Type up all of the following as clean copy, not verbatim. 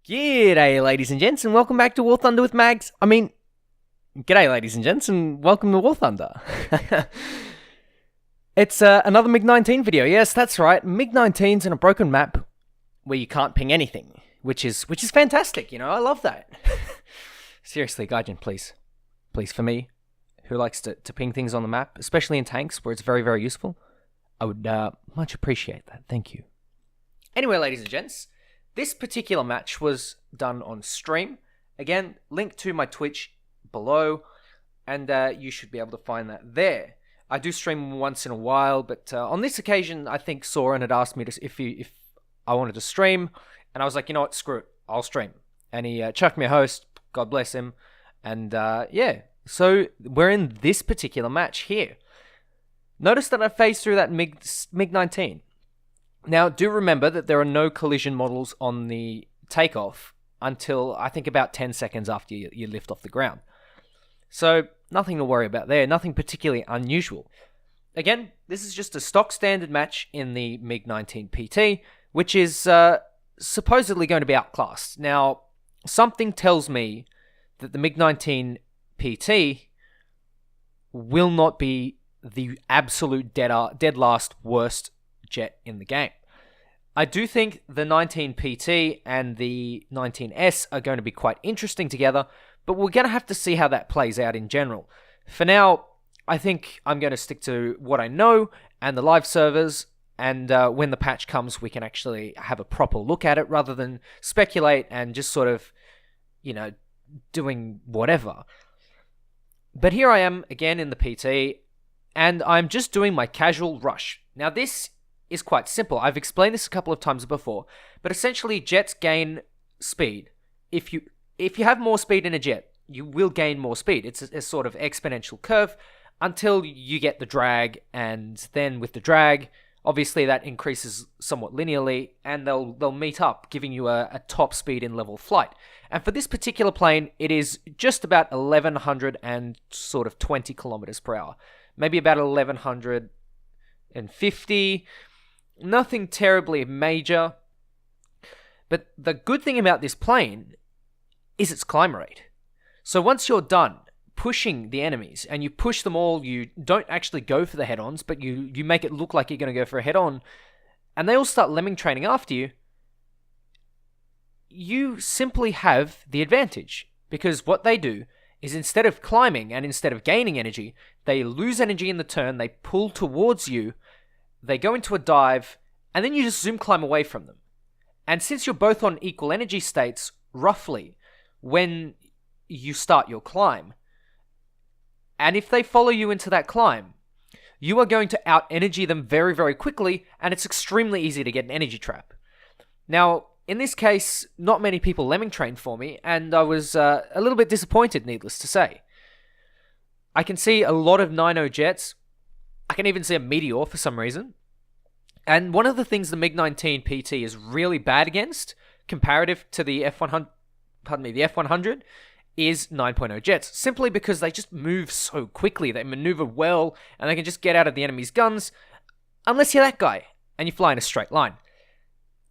G'day, ladies and gents, and welcome back to War Thunder with Mags. G'day, ladies and gents, and welcome to War Thunder. It's another MiG-19 video. Yes, that's right. MiG-19's in a broken map where you can't ping anything, which is fantastic. You know, I love that. Seriously, Gaijin, please, for me, who likes to ping things on the map, especially in tanks where it's very, very useful, I would much appreciate that. Thank you. Anyway, ladies and gents. This particular match was done on stream. Again, link to my Twitch below, and you should be able to find that there. I do stream once in a while, but on this occasion, I think Soren had asked me if I wanted to stream, and I was like, you know what, screw it, I'll stream. And he chucked me a host, God bless him, and yeah. So we're in this particular match here. Notice that I phased through that MiG-19. Now, do remember that there are no collision models on the takeoff until, I think, about 10 seconds after you lift off the ground. So, nothing to worry about there, nothing particularly unusual. Again, this is just a stock standard match in the MiG-19PT, which is supposedly going to be outclassed. Now, something tells me that the MiG-19PT will not be the absolute dead last worst jet in the game. I do think the 19PT and the 19S are going to be quite interesting together, but we're going to have to see how that plays out in general. For now, I think I'm going to stick to what I know and the live servers, and when the patch comes, we can actually have a proper look at it rather than speculate and just sort of, you know, doing whatever. But here I am again in the PT, and I'm just doing my casual rush. Now this is quite simple. I've explained this a couple of times before, but essentially jets gain speed. If you have more speed in a jet, you will gain more speed. It's a sort of exponential curve until you get the drag, and then with the drag, obviously that increases somewhat linearly, and they'll meet up, giving you a top speed in level flight. And for this particular plane, it is just about 1120 kilometers per hour, maybe about 1150. Nothing terribly major, but the good thing about this plane is its climb rate. So once you're done pushing the enemies, and you push them all, you don't actually go for the head-ons, but you make it look like you're going to go for a head-on, and they all start lemming training after you, you simply have the advantage. Because what they do is, instead of climbing and instead of gaining energy, they lose energy in the turn, they pull towards you, they go into a dive, and then you just zoom climb away from them. And since you're both on equal energy states, roughly, when you start your climb, and if they follow you into that climb, you are going to out-energy them very, very quickly, and it's extremely easy to get an energy trap. Now, in this case, not many people lemming trained for me, and I was a little bit disappointed, needless to say. I can see a lot of 9.0 jets. I can even see a Meteor for some reason. And one of the things the MiG-19PT is really bad against, comparative to the F100, the F100, is 9.0 jets. Simply because they just move so quickly, they maneuver well, and they can just get out of the enemy's guns, unless you're that guy, and you fly in a straight line.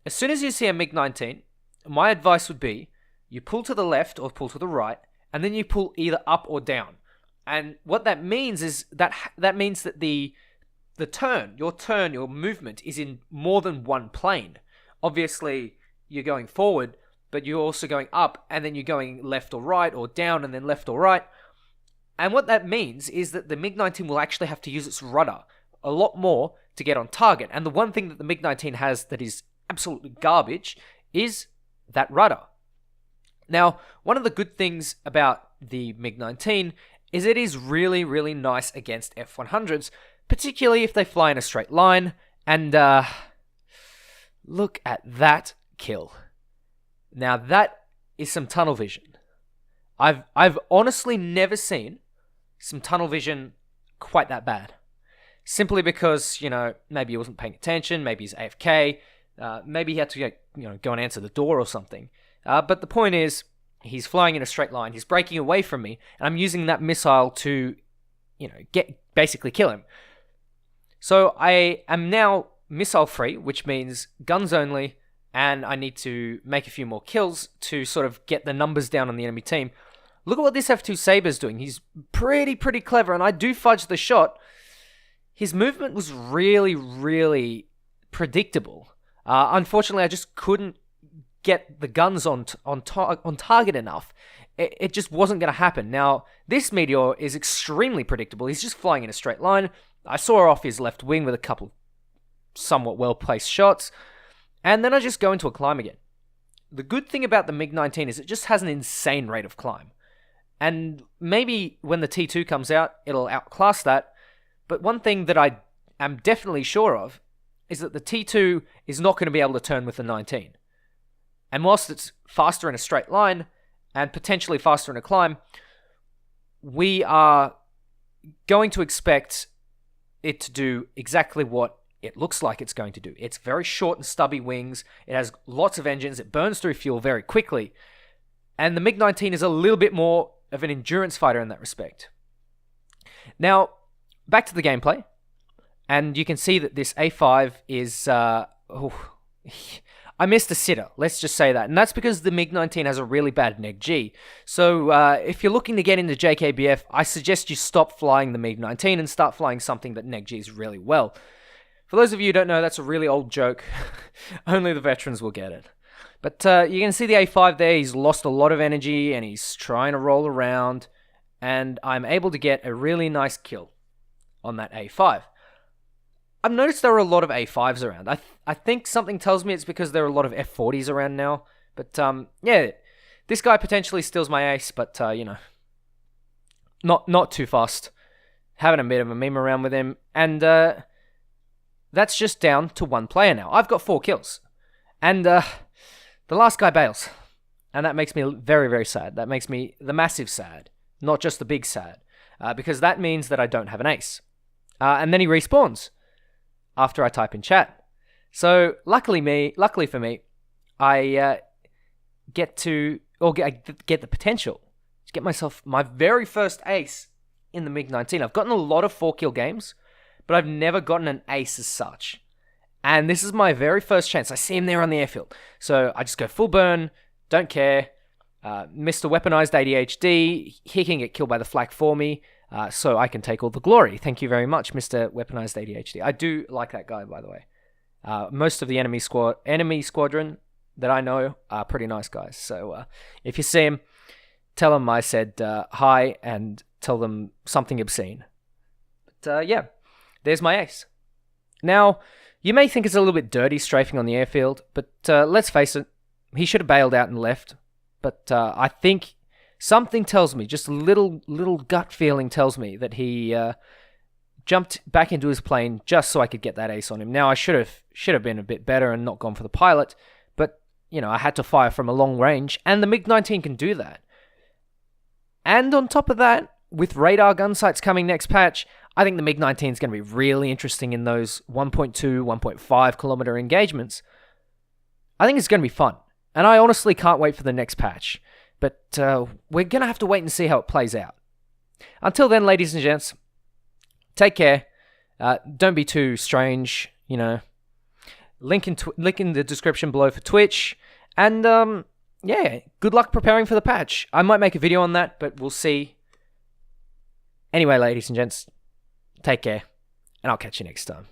As soon as you see a MiG-19, my advice would be, you pull to the left or pull to the right, and then you pull either up or down. And what that means is that means that your movement is in more than one plane. Obviously, you're going forward, but you're also going up, and then you're going left or right, or down and then left or right. And what that means is that the MiG-19 will actually have to use its rudder a lot more to get on target. And the one thing that the MiG-19 has that is absolutely garbage is that rudder. Now, one of the good things about the MiG-19 is it is really, really nice against F100s, particularly if they fly in a straight line, and look at that kill. Now that is some tunnel vision. I've honestly never seen some tunnel vision quite that bad. Simply because, you know, maybe he wasn't paying attention, maybe he's AFK, maybe he had to go and answer the door or something. But the point is, he's flying in a straight line, he's breaking away from me, and I'm using that missile to, basically kill him. So I am now missile free, which means guns only, and I need to make a few more kills to sort of get the numbers down on the enemy team. Look at what this F2 Saber's doing. He's pretty clever, and I do fudge the shot. His movement was really predictable. Unfortunately, I just couldn't get the guns on target enough. It just wasn't going to happen. Now, this Meteor is extremely predictable. He's just flying in a straight line. I saw off his left wing with a couple somewhat well-placed shots, and then I just go into a climb again. The good thing about the MiG-19 is it just has an insane rate of climb. And maybe when the T2 comes out, it'll outclass that. But one thing that I am definitely sure of is that the T2 is not going to be able to turn with the 19. And whilst it's faster in a straight line, and potentially faster in a climb, we are going to expect it to do exactly what it looks like it's going to do. It's very short and stubby wings. It has lots of engines. It burns through fuel very quickly. And the MiG-19 is a little bit more of an endurance fighter in that respect. Now, back to the gameplay. And you can see that this A5 is... I missed a sitter, let's just say that. And that's because the MiG-19 has a really bad neg-G. So if you're looking to get into JKBF, I suggest you stop flying the MiG-19 and start flying something that neg-Gs really well. For those of you who don't know, that's a really old joke. Only the veterans will get it. But you can see the A5 there. He's lost a lot of energy and he's trying to roll around. And I'm able to get a really nice kill on that A5. I've noticed there are a lot of A5s around. I think something tells me it's because there are a lot of F40s around now. But, yeah, this guy potentially steals my ace, but, you know, not too fast. Having a bit of a meme around with him. And that's just down to one player now. I've got 4 kills. And the last guy bails. And that makes me very sad. That makes me the massive sad, not just the big sad. Because that means that I don't have an ace. And then he respawns after I type in chat. So luckily for me, I get the potential to get myself my very first ace in the MiG-19. I've gotten a lot of 4-kill games, but I've never gotten an ace as such. And this is my very first chance. I see him there on the airfield. So I just go full burn, don't care. Mr. Weaponized ADHD, he can get killed by the flak for me. So I can take all the glory. Thank you very much, Mr. Weaponized ADHD. I do like that guy, by the way. Most of the enemy squadron that I know are pretty nice guys. So if you see him, tell them I said hi and tell them something obscene. But yeah, there's my ace. Now, you may think it's a little bit dirty strafing on the airfield, but let's face it, he should have bailed out and left. But I think... something tells me, just a little gut feeling tells me that he jumped back into his plane just so I could get that ace on him. Now, I should have been a bit better and not gone for the pilot, but, you know, I had to fire from a long range, and the MiG-19 can do that. And on top of that, with radar gun sights coming next patch, I think the MiG-19 is going to be really interesting in those 1.2, 1.5 kilometer engagements. I think it's going to be fun, and I honestly can't wait for the next patch. But we're going to have to wait and see how it plays out. Until then, ladies and gents, take care. Don't be too strange, you know. Link in the description below for Twitch. And, yeah, good luck preparing for the patch. I might make a video on that, but we'll see. Anyway, ladies and gents, take care. And I'll catch you next time.